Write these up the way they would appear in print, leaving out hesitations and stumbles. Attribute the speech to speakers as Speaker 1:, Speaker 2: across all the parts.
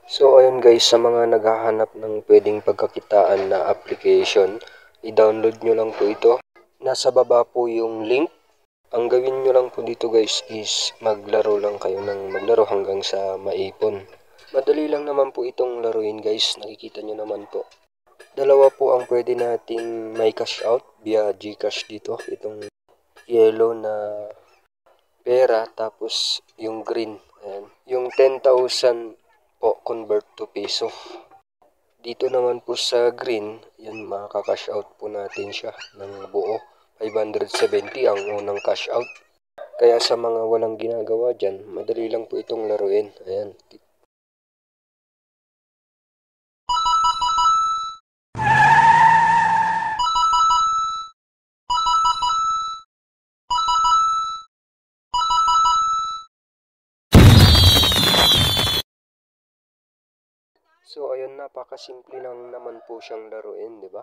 Speaker 1: So ayun guys, sa mga naghahanap ng pwedeng pagkakitaan na application, i-download nyo lang po ito. Nasa baba po yung link. Ang gawin nyo lang po dito guys is maglaro lang kayo ng maglaro hanggang sa maipon. Madali lang naman po itong laruin guys, nakikita nyo naman po. Dalawa po ang pwede nating may cash out via GCash dito. Itong yellow na pera tapos yung green. Ayan. Yung 10,000 po convert to peso. Dito naman po sa green, yan makaka-cash out po natin siya ng buo. 570 ang unang cash out. Kaya sa mga walang ginagawa dyan, madali lang po itong laruin. Ayan. So ayun, napakasimple lang naman po siyang laruin, di ba?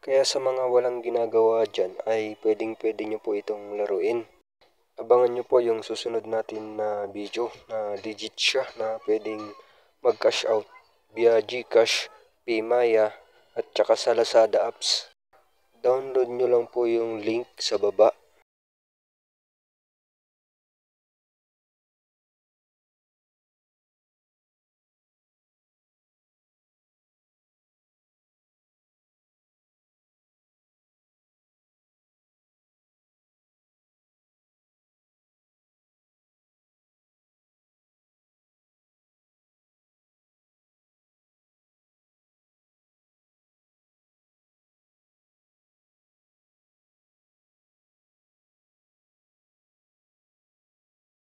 Speaker 1: Kaya sa mga walang ginagawa dyan ay pwedeng-pwede nyo po itong laruin. Abangan nyo po yung susunod natin na video na legit siya na pwedeng mag-cash out via GCash, Paymaya at saka sa Lazada apps. Download nyo lang po yung link sa baba